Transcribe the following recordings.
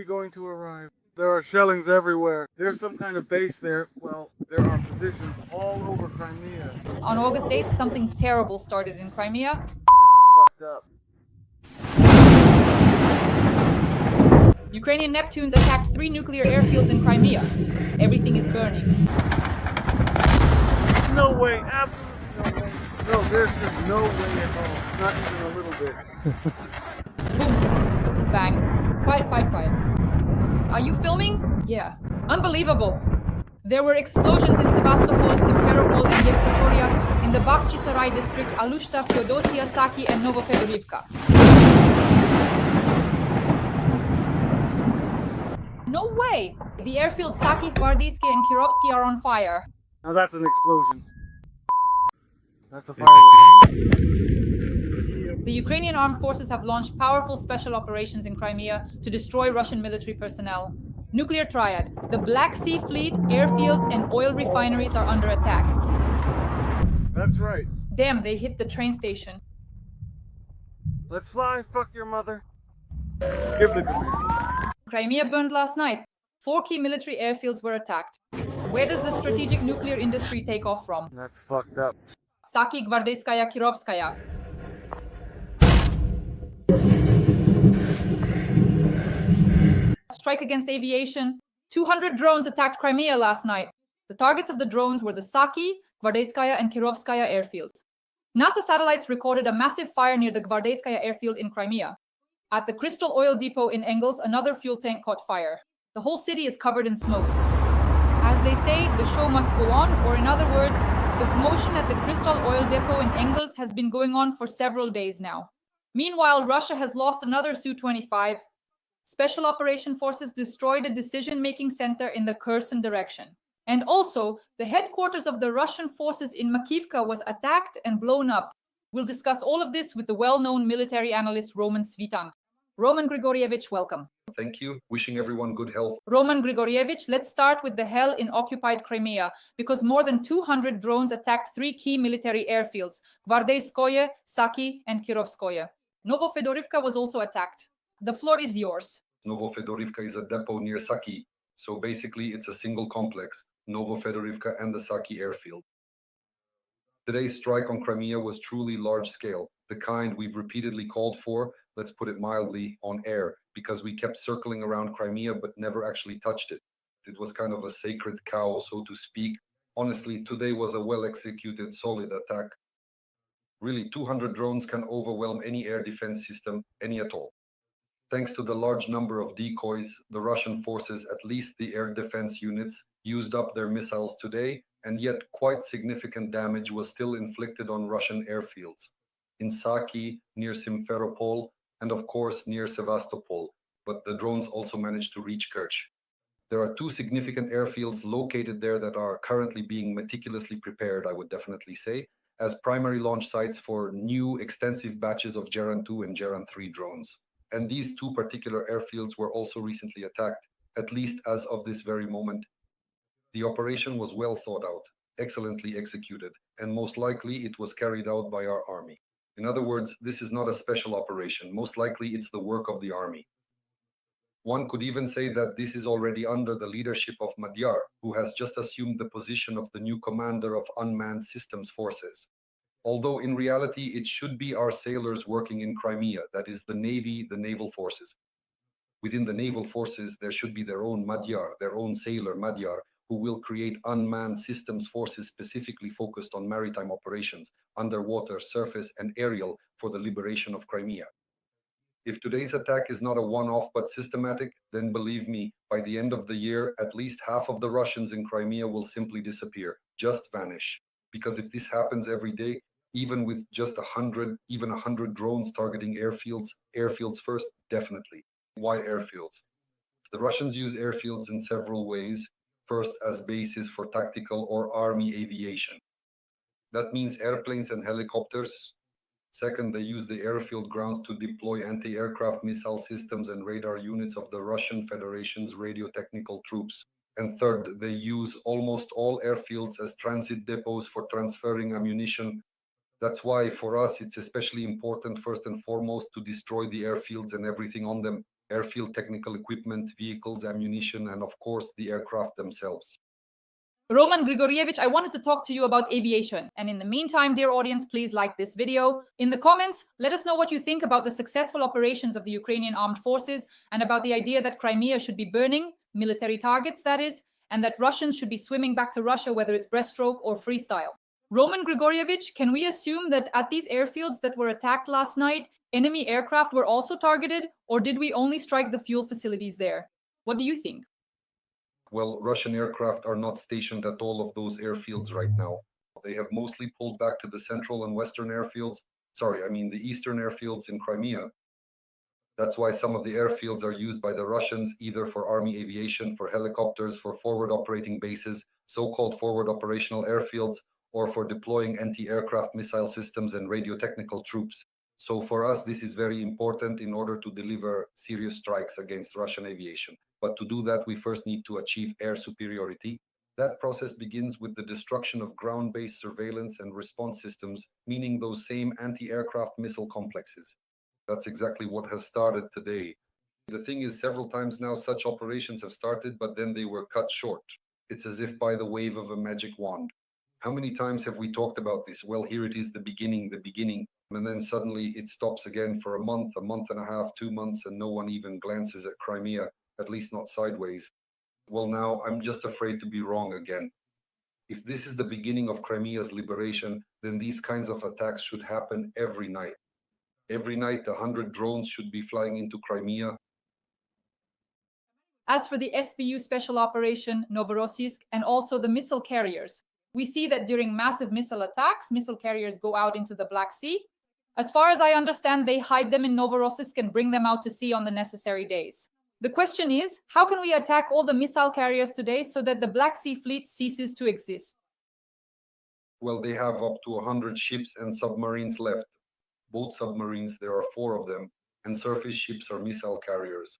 we going to arrive? There are shellings everywhere. There's some kind of base there. Well, there are positions all over Crimea. On August 8th, something terrible started in Crimea. This is fucked up. Ukrainian Neptunes attacked 3 nuclear airfields in Crimea. Everything is burning. No way, absolutely no way. No, there's just no way at all. Not even a little bit. Boom. Bang. Quiet, quiet, quiet. Are you filming? Yeah. Unbelievable. There were explosions in Sevastopol, Simferopol, and Yevpatoria, in the Bakhchisarai district, Alushta, Feodosia, Saki, and Novofedorivka. No way! The airfields Saki, Gvardeyske, and Kirovsky are on fire. Now that's an explosion. That's a firework. The Ukrainian armed forces have launched powerful special operations in Crimea to destroy Russian military personnel. Nuclear triad. The Black Sea Fleet, airfields, and oil refineries are under attack. That's right. Damn, they hit the train station. Let's fly, fuck your mother. Give the command. Crimea burned last night. 4 key military airfields were attacked. Where does the strategic nuclear industry take off from? That's fucked up. Saki, Gvardeyskaya, Kirovskaya. Strike against aviation. 200 drones attacked Crimea last night. The targets of the drones were the Saki, Gvardeyskaya, and Kirovskaya airfields. NASA satellites recorded a massive fire near the Gvardeyskaya airfield in Crimea. At the Crystal Oil Depot in Engels, another fuel tank caught fire. The whole city is covered in smoke. As they say, the show must go on, or in other words, the commotion at the Crystal Oil Depot in Engels has been going on for several days now. Meanwhile, Russia has lost another Su-25. Special Operation Forces destroyed a decision-making center in the Kherson direction. And also, the headquarters of the Russian forces in Makivka was attacked and blown up. We'll discuss all of this with the well-known military analyst Roman Svitan. Roman Grigorievich, welcome. Thank you. Wishing everyone good health. Roman Grigorievich, let's start with the hell in occupied Crimea, because more than 200 drones attacked 3 key military airfields, Gvardeyskoye, Saki, and Kirovskoye. Novofedorivka was also attacked. The floor is yours. Novofedorivka is a depot near Saki, so basically it's a single complex, Novofedorivka and the Saki airfield. Today's strike on Crimea was truly large-scale, the kind we've repeatedly called for, let's put it mildly, on air, because we kept circling around Crimea but never actually touched it. It was kind of a sacred cow, so to speak. Honestly, today was a well-executed, solid attack. Really, 200 drones can overwhelm any air defense system, any at all. Thanks to the large number of decoys, the Russian forces, at least the air defense units, used up their missiles today, and yet quite significant damage was still inflicted on Russian airfields. In Saki, near Simferopol, and of course near Sevastopol, but the drones also managed to reach Kerch. There are 2 significant airfields located there that are currently being meticulously prepared, I would definitely say, as primary launch sites for new extensive batches of Geran 2 and Geran 3 drones. And these 2 particular airfields were also recently attacked, at least as of this very moment. The operation was well thought out, excellently executed, and most likely it was carried out by our army. In other words, this is not a special operation. Most likely it's the work of the army. One could even say that this is already under the leadership of Magyar, who has just assumed the position of the new commander of unmanned systems forces. Although in reality, it should be our sailors working in Crimea, that is the Navy, the naval forces. Within the naval forces, there should be their own Magyar, their own sailor Magyar, who will create unmanned systems forces specifically focused on maritime operations, underwater, surface, and aerial for the liberation of Crimea. If today's attack is not a one-off but systematic, then believe me, by the end of the year, at least half of the Russians in Crimea will simply disappear, just vanish. Because if this happens every day, even with just 100, even 100 drones targeting airfields first, definitely. Why airfields? The Russians use airfields in several ways. First, as bases for tactical or army aviation. That means airplanes and helicopters. Second, they use the airfield grounds to deploy anti-aircraft missile systems and radar units of the Russian Federation's radio-technical troops. And third, they use almost all airfields as transit depots for transferring ammunition. That's why for us it's especially important first and foremost to destroy the airfields and everything on them, airfield technical equipment, vehicles, ammunition, and of course the aircraft themselves. Roman Grigorievich, I wanted to talk to you about aviation. And in the meantime, dear audience, please like this video. In the comments, let us know what you think about the successful operations of the Ukrainian armed forces and about the idea that Crimea should be burning, military targets that is, and that Russians should be swimming back to Russia, whether it's breaststroke or freestyle. Roman Grigorievich, can we assume that at these airfields that were attacked last night, enemy aircraft were also targeted, or did we only strike the fuel facilities there? What do you think? Well, Russian aircraft are not stationed at all of those airfields right now. They have mostly pulled back to the central and western airfields. The eastern airfields in Crimea. That's why some of the airfields are used by the Russians either for army aviation, for helicopters, for forward operating bases, so-called forward operational airfields, or for deploying anti-aircraft missile systems and radio technical troops. So for us, this is very important in order to deliver serious strikes against Russian aviation. But to do that, we first need to achieve air superiority. That process begins with the destruction of ground-based surveillance and response systems, meaning those same anti-aircraft missile complexes. That's exactly what has started today. The thing is, several times now such operations have started, but then they were cut short. It's as if by the wave of a magic wand. How many times have we talked about this? Well, here it is, the beginning, and then suddenly it stops again for a month and a half, 2 months, and no one even glances at Crimea, at least not sideways. Well, now I'm just afraid to be wrong again. If this is the beginning of Crimea's liberation, then these kinds of attacks should happen every night. Every night, 100 drones should be flying into Crimea. As for the SBU Special Operation Novorossiysk and also the missile carriers, we see that during massive missile attacks, missile carriers go out into the Black Sea. As far as I understand, they hide them in Novorossiysk and bring them out to sea on the necessary days. The question is, how can we attack all the missile carriers today so that the Black Sea fleet ceases to exist? Well, they have up to 100 ships and submarines left. Both submarines, there are 4 of them, and surface ships are missile carriers.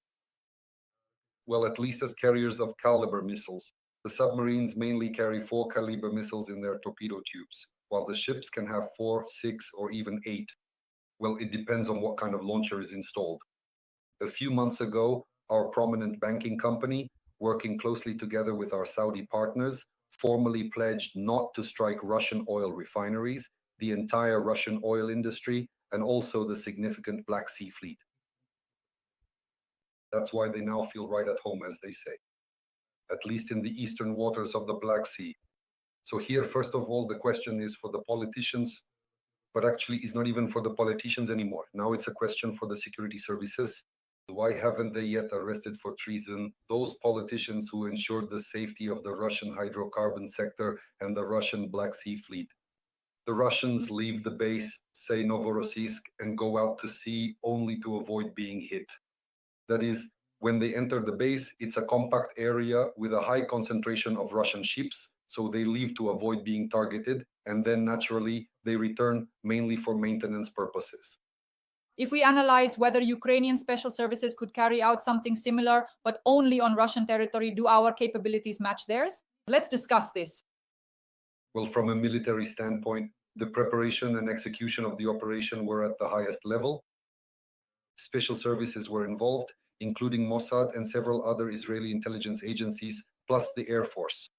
Well, at least as carriers of caliber missiles. The submarines mainly carry 4 caliber missiles in their torpedo tubes, while the ships can have 4, 6, or even 8. Well, it depends on what kind of launcher is installed. A few months ago, our prominent banking company, working closely together with our Saudi partners, formally pledged not to strike Russian oil refineries, the entire Russian oil industry, and also the significant Black Sea fleet. That's why they now feel right at home, as they say, at least in the eastern waters of the Black Sea. So here, first of all, the question is for the politicians, but actually it's not even for the politicians anymore. Now it's a question for the security services. Why haven't they yet arrested for treason those politicians who ensured the safety of the Russian hydrocarbon sector and the Russian Black Sea fleet? The Russians leave the base, say Novorossiysk, and go out to sea only to avoid being hit. That is, when they enter the base, it's a compact area with a high concentration of Russian ships, so they leave to avoid being targeted, and then naturally they return mainly for maintenance purposes. If we analyze whether Ukrainian special services could carry out something similar, but only on Russian territory, do our capabilities match theirs? Let's discuss this. Well, from a military standpoint, the preparation and execution of the operation were at the highest level. Special services were involved, including Mossad and several other Israeli intelligence agencies, plus the Air Force.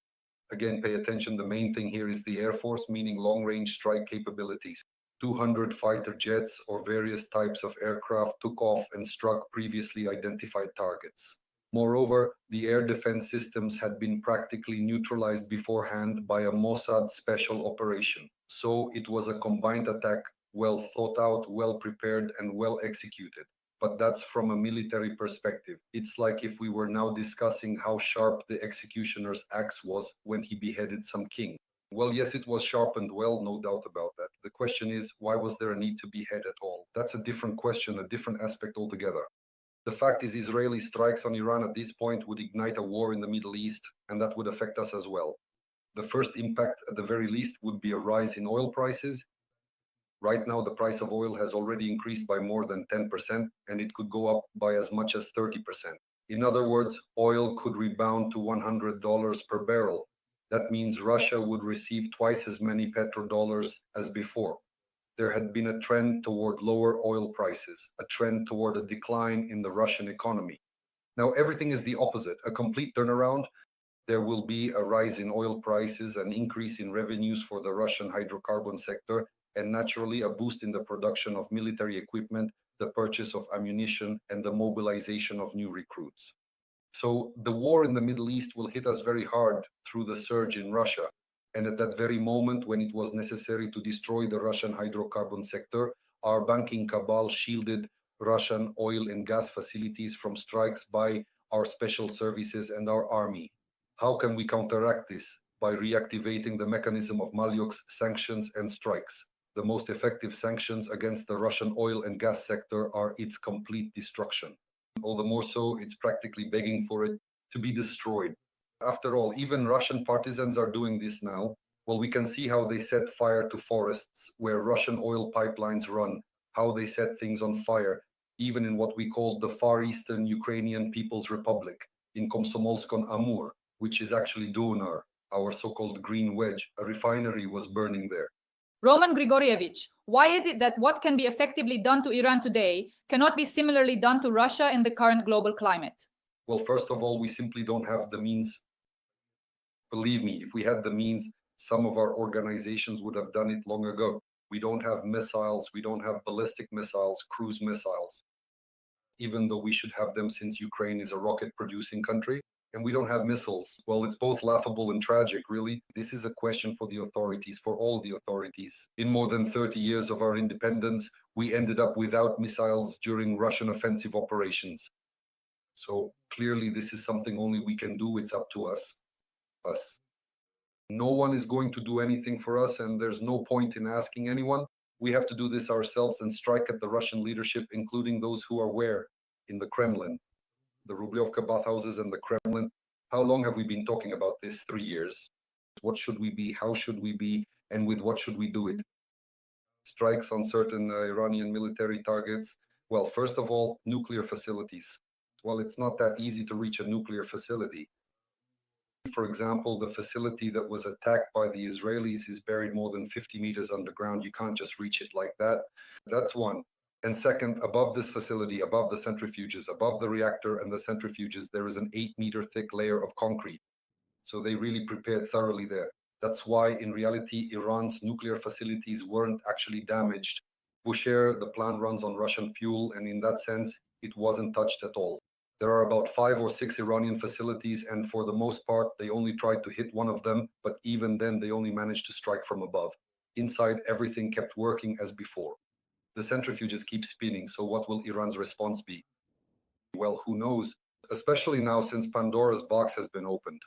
Again, pay attention, the main thing here is the Air Force, meaning long-range strike capabilities. 200 fighter jets or various types of aircraft took off and struck previously identified targets. Moreover, the air defense systems had been practically neutralized beforehand by a Mossad special operation. So it was a combined attack, well thought out, well prepared, and well executed. But that's from a military perspective. It's like if we were now discussing how sharp the executioner's axe was when he beheaded some king. Well, yes, it was sharpened well, no doubt about that. The question is, why was there a need to behead at all? That's a different question, a different aspect altogether. The fact is, Israeli strikes on Iran at this point would ignite a war in the Middle East, and that would affect us as well. The first impact, at the very least, would be a rise in oil prices. Right now, the price of oil has already increased by more than 10%, and it could go up by as much as 30%. In other words, oil could rebound to $100 per barrel. That means Russia would receive twice as many petrodollars as before. there had been a trend toward lower oil prices, a trend toward a decline in the Russian economy. Now everything is the opposite, a complete turnaround. There will be a rise in oil prices, an increase in revenues for the Russian hydrocarbon sector, and naturally a boost in the production of military equipment, the purchase of ammunition, and the mobilization of new recruits. So the war in the Middle East will hit us very hard through the surge in Russia. And at that very moment when it was necessary to destroy the Russian hydrocarbon sector, our banking cabal shielded Russian oil and gas facilities from strikes by our special services and our army. How can we counteract this? By reactivating the mechanism of Malyok's sanctions and strikes. The most effective sanctions against the Russian oil and gas sector are its complete destruction. All the more so, it's practically begging for it to be destroyed. After all, even Russian partisans are doing this now. Well, we can see how they set fire to forests where Russian oil pipelines run, how they set things on fire, even in what we call the Far Eastern Ukrainian People's Republic, in Komsomolsk-on-Amur, which is actually Donar, our so-called green wedge. A refinery was burning there. Roman Grigorievich, why is it that what can be effectively done to Iran today cannot be similarly done to Russia in the current global climate? Well, first of all, we simply don't have the means. Believe me, if we had the means, some of our organizations would have done it long ago. We don't have missiles, we don't have ballistic missiles, cruise missiles, even though we should have them since Ukraine is a rocket-producing country. And we don't have missiles. Well, it's both laughable and tragic, really. This is a question for the authorities, for all the authorities. In more than 30 years of our independence, we ended up without missiles during Russian offensive operations. So clearly, this is something only we can do. It's up to us. No one is going to do anything for us, and there's no point in asking anyone. We have to do this ourselves and strike at the Russian leadership, including those who are where? In the Kremlin, the Rubliovka bathhouses and the Kremlin. How long have we been talking about this? 3 years. What should we be? How should we be? And with what should we do it? Strikes on certain Iranian military targets. Well, first of all, nuclear facilities. Well, it's not that easy to reach a nuclear facility. For example, the facility that was attacked by the Israelis is buried more than 50 meters underground. You can't just reach it like that. That's one. And second, above this facility, above the centrifuges, above the reactor and the centrifuges, there is an 8-meter thick layer of concrete. So they really prepared thoroughly there. That's why, in reality, Iran's nuclear facilities weren't actually damaged. Bushehr, the plant runs on Russian fuel, and in that sense, it wasn't touched at all. There are about 5 or 6 Iranian facilities, and for the most part, they only tried to hit one of them, but even then, they only managed to strike from above. Inside, everything kept working as before. The centrifuges keep spinning, so what will Iran's response be? Well, who knows? Especially now since Pandora's box has been opened.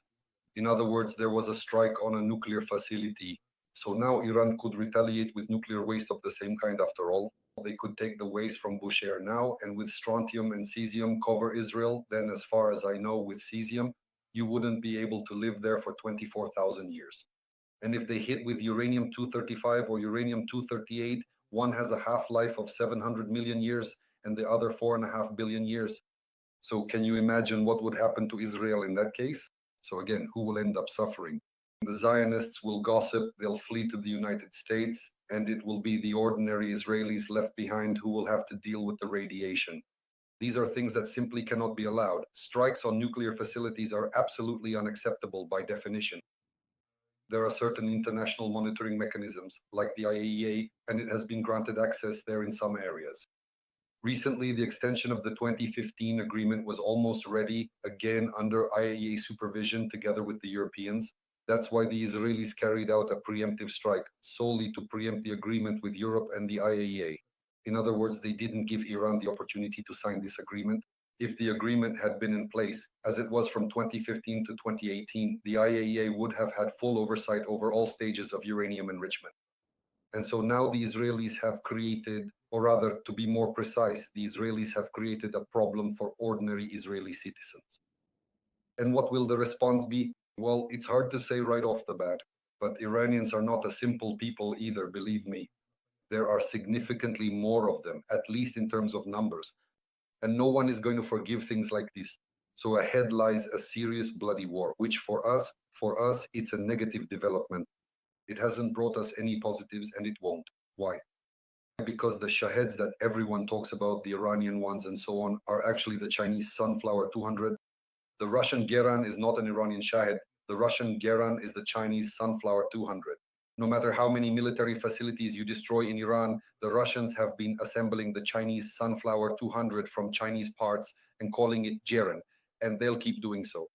In other words, there was a strike on a nuclear facility. So now Iran could retaliate with nuclear waste of the same kind after all. They could take the waste from Bushehr now and with strontium and cesium cover Israel. Then, as far as I know, with cesium, you wouldn't be able to live there for 24,000 years. And if they hit with uranium-235 or uranium-238, one has a half-life of 700 million years and the other 4.5 billion years. So can you imagine what would happen to Israel in that case? So again, who will end up suffering? The Zionists will gossip, they'll flee to the United States, and it will be the ordinary Israelis left behind who will have to deal with the radiation. These are things that simply cannot be allowed. Strikes on nuclear facilities are absolutely unacceptable by definition. There are certain international monitoring mechanisms, like the IAEA, and it has been granted access there in some areas. Recently, the extension of the 2015 agreement was almost ready, again under IAEA supervision together with the Europeans. That's why the Israelis carried out a preemptive strike, solely to preempt the agreement with Europe and the IAEA. In other words, they didn't give Iran the opportunity to sign this agreement. If the agreement had been in place, as it was from 2015 to 2018, the IAEA would have had full oversight over all stages of uranium enrichment. And so now the Israelis have created, or rather, to be more precise, the Israelis have created a problem for ordinary Israeli citizens. And what will the response be? Well, it's hard to say right off the bat, but Iranians are not a simple people either, believe me. There are significantly more of them, at least in terms of numbers. And no one is going to forgive things like this. So ahead lies a serious bloody war, which for us, it's a negative development. It hasn't brought us any positives and it won't. Why? Because the Shaheds that everyone talks about, the Iranian ones and so on, are actually the Chinese Sunflower 200. The Russian Geran is not an Iranian Shahed. The Russian Geran is the Chinese Sunflower 200. No matter how many military facilities you destroy in Iran, the Russians have been assembling the Chinese Sunflower 200 from Chinese parts and calling it Geran, and they'll keep doing so.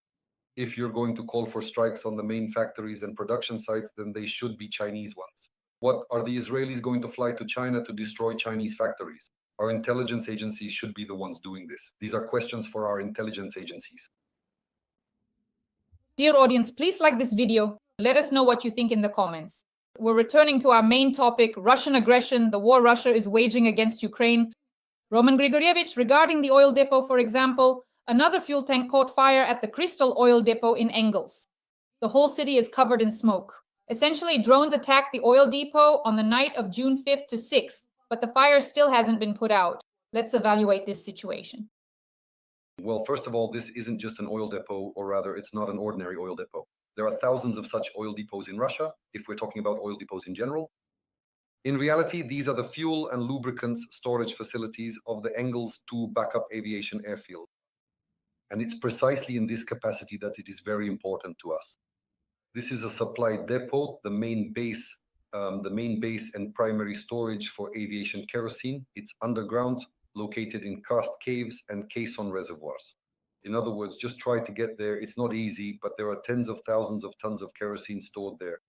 If you're going to call for strikes on the main factories and production sites, then they should be Chinese ones. What are the Israelis going to fly to China to destroy Chinese factories? Our intelligence agencies should be the ones doing this. These are questions for our intelligence agencies. Dear audience, please like this video. Let us know what you think in the comments. We're returning to our main topic, Russian aggression, the war Russia is waging against Ukraine. Roman Grigorievich, regarding the oil depot, for example, another fuel tank caught fire at the Crystal oil depot in Engels. The whole city is covered in smoke. Essentially, drones attacked the oil depot on the night of June 5th to 6th, but the fire still hasn't been put out. Let's evaluate this situation. Well, first of all, this isn't just an oil depot, or rather, it's not an ordinary oil depot. There are thousands of such oil depots in Russia, if we're talking about oil depots in general. In reality, these are the fuel and lubricants storage facilities of the Engels 2 backup aviation airfield. And it's precisely in this capacity that it is very important to us. This is a supply depot, the main base and primary storage for aviation kerosene. It's underground, located in karst caves and caisson reservoirs. In other words, just try to get there. It's not easy, but there are tens of thousands of tons of kerosene stored there.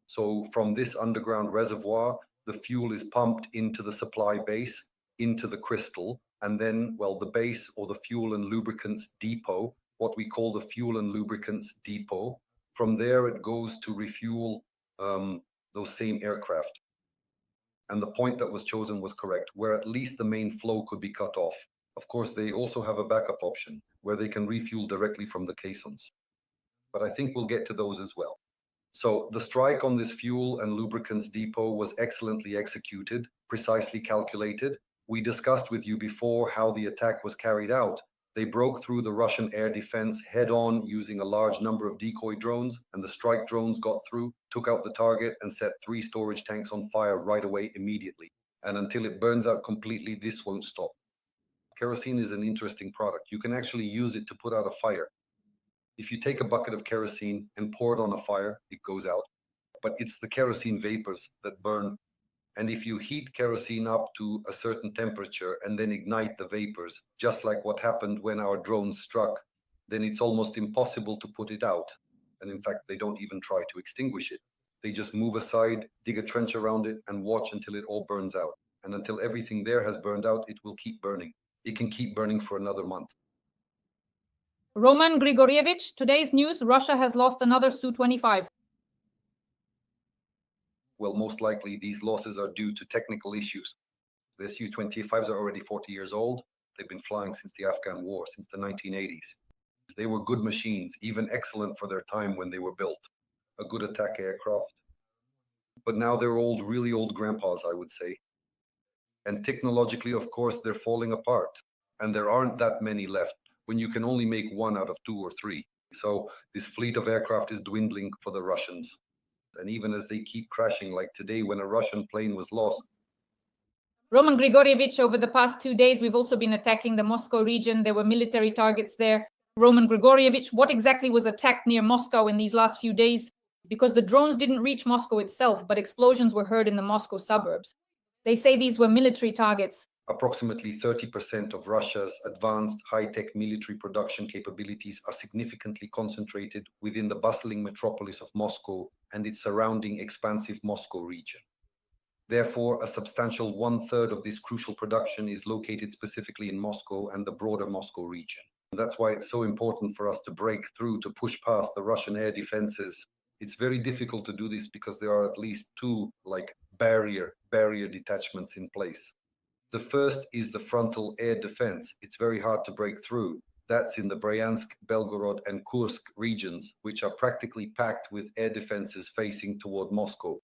So from this underground reservoir, the fuel is pumped into the supply base, into the crystal, and then, well, the base or the fuel and lubricants depot, what we call the fuel and lubricants depot. From there, it goes to refuel those same aircraft. And the point that was chosen was correct, where at least the main flow could be cut off. Of course, they also have a backup option where they can refuel directly from the caissons. But I think we'll get to those as well. So the strike on this fuel and lubricants depot was excellently executed, precisely calculated. We discussed with you before how the attack was carried out. They broke through the Russian air defense head-on using a large number of decoy drones, and the strike drones got through, took out the target, and set 3 storage tanks on fire right away immediately. And until it burns out completely, this won't stop. Kerosene is an interesting product. You can actually use it to put out a fire. If you take a bucket of kerosene and pour it on a fire, it goes out. But it's the kerosene vapors that burn. And if you heat kerosene up to a certain temperature and then ignite the vapors, just like what happened when our drones struck, then it's almost impossible to put it out. And in fact, they don't even try to extinguish it. They just move aside, dig a trench around it, and watch until it all burns out. And until everything there has burned out, it will keep burning. It can keep burning for another month. Roman Grigorievich, today's news, Russia has lost another Su-25. Well, most likely these losses are due to technical issues. The Su-25s are already 40 years old. They've been flying since the Afghan war, since the 1980s. They were good machines, even excellent for their time when they were built. A good attack aircraft. But now they're old, really old grandpas, I would say. And technologically, of course, they're falling apart. And there aren't that many left when you can only make 1 out of 2 or 3. So this fleet of aircraft is dwindling for the Russians. And even as they keep crashing, like today when a Russian plane was lost. Roman Grigorievich, over the past 2 days, we've also been attacking the Moscow region. There were military targets there. Roman Grigorievich, what exactly was attacked near Moscow in these last few days? Because the drones didn't reach Moscow itself, but explosions were heard in the Moscow suburbs. They say these were military targets. Approximately 30% of Russia's advanced high-tech military production capabilities are significantly concentrated within the bustling metropolis of Moscow and its surrounding expansive Moscow region. Therefore, a substantial 1/3 of this crucial production is located specifically in Moscow and the broader Moscow region. And that's why it's so important for us to break through, to push past the Russian air defenses. It's very difficult to do this because there are at least 2 barrier detachments in place. The first is the frontal air defense. It's very hard to break through. That's in the Bryansk, Belgorod, and Kursk regions, which are practically packed with air defenses facing toward Moscow.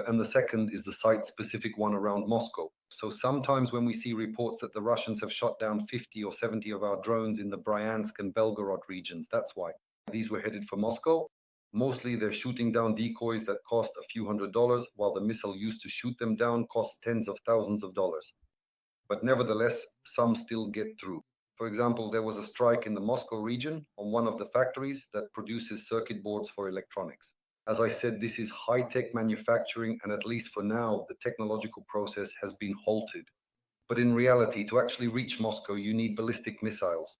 And the second is the site-specific one around Moscow. So sometimes when we see reports that the Russians have shot down 50 or 70 of our drones in the Bryansk and Belgorod regions, that's why. These were headed for Moscow. Mostly they're shooting down decoys that cost a few $100s, while the missile used to shoot them down costs tens of thousands of dollars. But nevertheless, some still get through. For example, there was a strike in the Moscow region on one of the factories that produces circuit boards for electronics. As I said, this is high-tech manufacturing, and at least for now, the technological process has been halted. But in reality, to actually reach Moscow, you need ballistic missiles.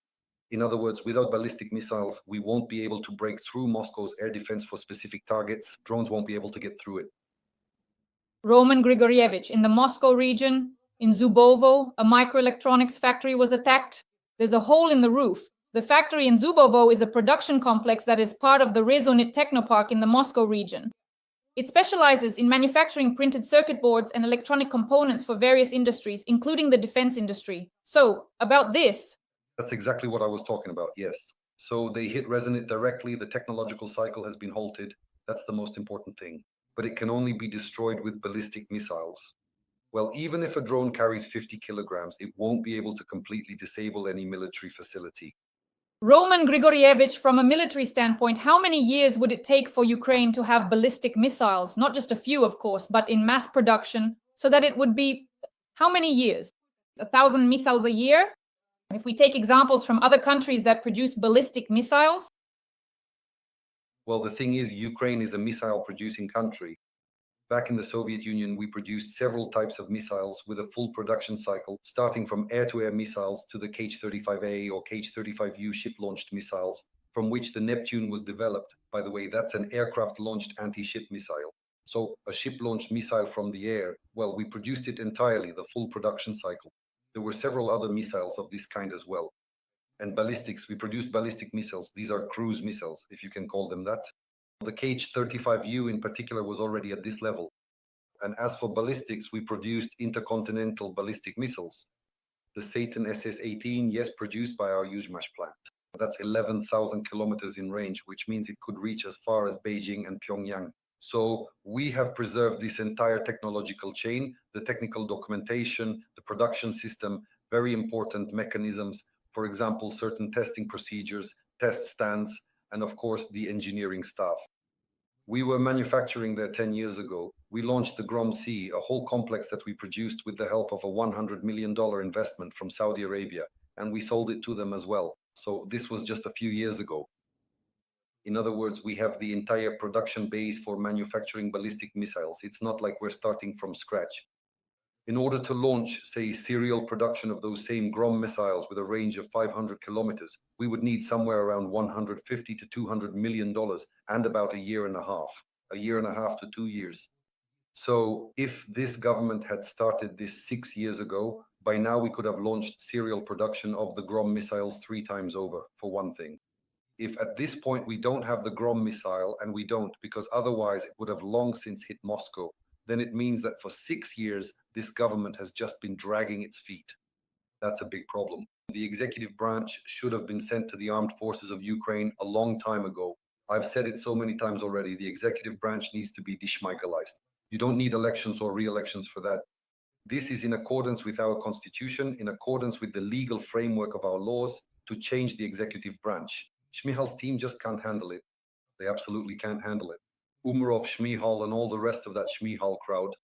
In other words, without ballistic missiles, we won't be able to break through Moscow's air defense for specific targets. Drones won't be able to get through it. Roman Grigorievich, in the Moscow region, in Zubovo, a microelectronics factory was attacked. There's a hole in the roof. The factory in Zubovo is a production complex that is part of the Rezonit Technopark in the Moscow region. It specializes in manufacturing printed circuit boards and electronic components for various industries, including the defense industry. So, about this. That's exactly what I was talking about, yes. So they hit Rezonit directly, the technological cycle has been halted. That's the most important thing. But it can only be destroyed with ballistic missiles. Well, even if a drone carries 50 kilograms, it won't be able to completely disable any military facility. Roman Grigorievich, from a military standpoint, how many years would it take for Ukraine to have ballistic missiles? Not just a few, of course, but in mass production, so that it would be how many years? 1,000 missiles a year? If we take examples from other countries that produce ballistic missiles? Well, the thing is, Ukraine is a missile-producing country. Back in the Soviet Union, we produced several types of missiles with a full production cycle, starting from air-to-air missiles to the Kh-35A or Kh-35U ship-launched missiles, from which the Neptune was developed. By the way, that's an aircraft-launched anti-ship missile. So a ship-launched missile from the air, well, we produced it entirely, the full production cycle. There were several other missiles of this kind as well. And ballistics, we produced ballistic missiles. These are cruise missiles, if you can call them that. The Kh-35U in particular was already at this level. And as for ballistics, we produced intercontinental ballistic missiles. The Satan SS-18, yes, produced by our Yuzhmash plant. That's 11,000 kilometers in range, which means it could reach as far as Beijing and Pyongyang. So we have preserved this entire technological chain, the technical documentation, the production system, very important mechanisms, for example, certain testing procedures, test stands, and of course, the engineering staff. We were manufacturing there 10 years ago. We launched the Grom-C, a whole complex that we produced with the help of a $100 million investment from Saudi Arabia, and we sold it to them as well. So this was just a few years ago. In other words, we have the entire production base for manufacturing ballistic missiles. It's not like we're starting from scratch. In order to launch, say, serial production of those same Grom missiles with a range of 500 kilometers, we would need somewhere around $150 to $200 million and about a year and a half to 2 years. So if this government had started this 6 years ago, by now we could have launched serial production of the Grom missiles 3 times over, for one thing. If at this point we don't have the Grom missile, and we don't because otherwise it would have long since hit Moscow, then it means that for 6 years, this government has just been dragging its feet. That's a big problem. The executive branch should have been sent to the armed forces of Ukraine a long time ago. I've said it so many times already, the executive branch needs to be deschmeichelized. You don't need elections or re-elections for that. This is in accordance with our constitution, in accordance with the legal framework of our laws to change the executive branch. Shmihal's team just can't handle it. They absolutely can't handle it. Umarov, Shmihal, and all the rest of that Shmihal crowd,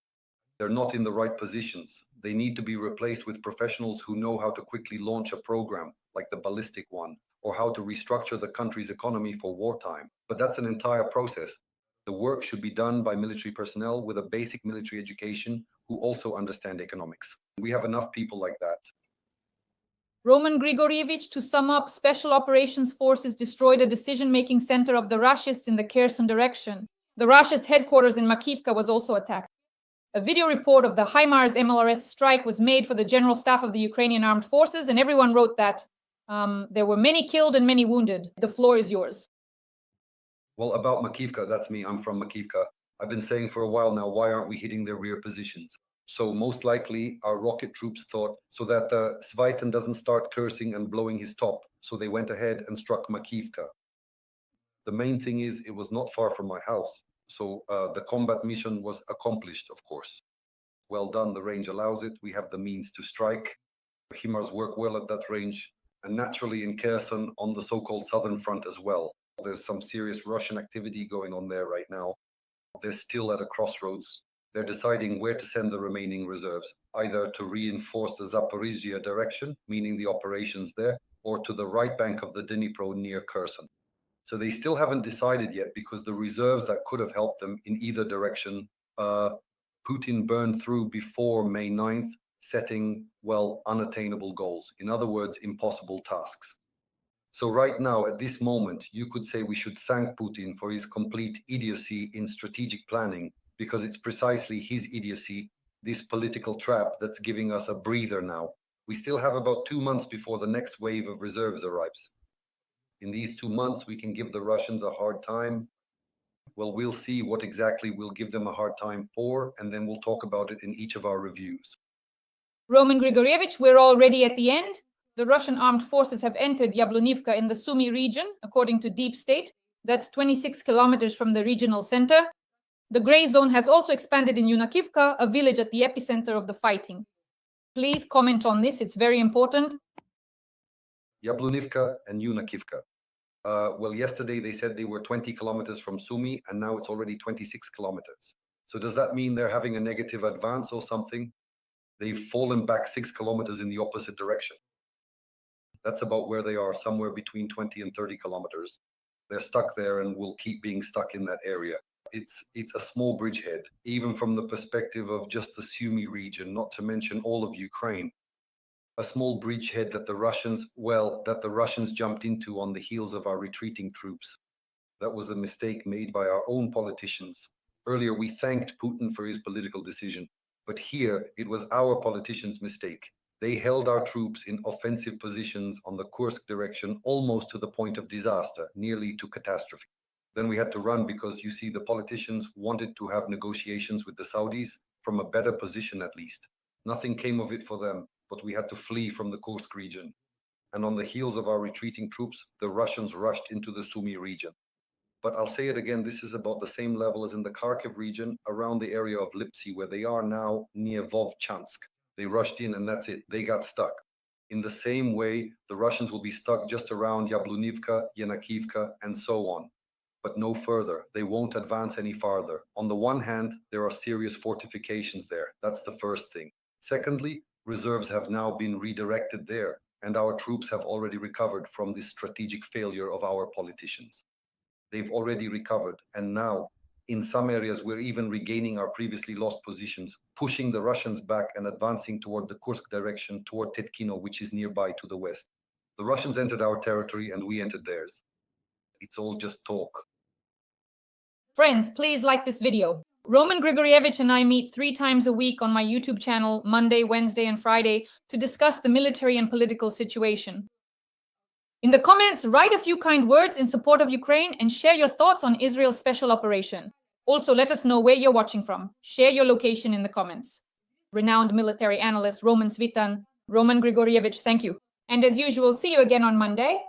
they're not in the right positions. They need to be replaced with professionals who know how to quickly launch a program, like the ballistic one, or how to restructure the country's economy for wartime. But that's an entire process. The work should be done by military personnel with a basic military education who also understand economics. We have enough people like that. Roman Grigorievich, to sum up, Special Operations Forces destroyed a decision-making center of the Rashists in the Kherson direction. The Rashist headquarters in Makivka was also attacked. A video report of the HIMARS MLRS strike was made for the General Staff of the Ukrainian Armed Forces, and everyone wrote that there were many killed and many wounded. The floor is yours. Well, about Makivka, that's me. I'm from Makivka. I've been saying for a while now, why aren't we hitting their rear positions? So most likely our rocket troops thought so that Svaitin doesn't start cursing and blowing his top. So they went ahead and struck Makivka. The main thing is it was not far from my house. So the combat mission was accomplished, of course. Well done, the range allows it. We have the means to strike. HIMARS work well at that range. And naturally in Kherson on the so-called southern front as well. There's some serious Russian activity going on there right now. They're still at a crossroads. They're deciding where to send the remaining reserves, either to reinforce the Zaporizhia direction, meaning the operations there, or to the right bank of the Dnipro near Kherson. So they still haven't decided yet, because the reserves that could have helped them in either direction, Putin burned through before May 9th, setting, well, unattainable goals. In other words, impossible tasks. So right now, at this moment, you could say we should thank Putin for his complete idiocy in strategic planning, because it's precisely his idiocy, this political trap, that's giving us a breather now. We still have about 2 months before the next wave of reserves arrives. In these 2 months, we can give the Russians a hard time. Well, we'll see what exactly we'll give them a hard time for, and then we'll talk about it in each of our reviews. Roman Grigorievich, we're already at the end. The Russian armed forces have entered Yablonivka in the Sumy region, according to Deep State. That's 26 kilometers from the regional center. The gray zone has also expanded in Yunakivka, a village at the epicenter of the fighting. Please comment on this, it's very important. Yablonivka and Yunakivka. Well, yesterday they said they were 20 kilometers from Sumy, and now it's already 26 kilometers. So does that mean they're having a negative advance or something? They've fallen back 6 kilometers in the opposite direction. That's about where they are, somewhere between 20 and 30 kilometers. They're stuck there and will keep being stuck in that area. It's a small bridgehead, even from the perspective of just the Sumy region, not to mention all of Ukraine. A small bridgehead that the Russians jumped into on the heels of our retreating troops. That was a mistake made by our own politicians. Earlier, we thanked Putin for his political decision, but here it was our politicians' mistake. They held our troops in offensive positions on the Kursk direction almost to the point of disaster, nearly to catastrophe. Then we had to run because, you see, the politicians wanted to have negotiations with the Saudis from a better position at least. Nothing came of it for them, but we had to flee from the Kursk region. And on the heels of our retreating troops, the Russians rushed into the Sumy region. But I'll say it again, this is about the same level as in the Kharkiv region, around the area of Lipsy, where they are now near Vovchansk. They rushed in and that's it. They got stuck. In the same way, the Russians will be stuck just around Yablonivka, Yanakivka, and so on. But no further. They won't advance any farther. On the one hand, there are serious fortifications there. That's the first thing. Secondly, reserves have now been redirected there, and our troops have already recovered from this strategic failure of our politicians. They've already recovered, and now, in some areas, we're even regaining our previously lost positions, pushing the Russians back and advancing toward the Kursk direction, toward Tetkino, which is nearby to the west. The Russians entered our territory and we entered theirs. It's all just talk. Friends, please like this video. Roman Grigorievich and I meet 3 times a week on my YouTube channel, Monday, Wednesday, and Friday, to discuss the military and political situation. In the comments, write a few kind words in support of Ukraine and share your thoughts on Israel's special operation. Also, let us know where you're watching from. Share your location in the comments. Renowned military analyst Roman Svitan, Roman Grigorievich, thank you. And as usual, see you again on Monday.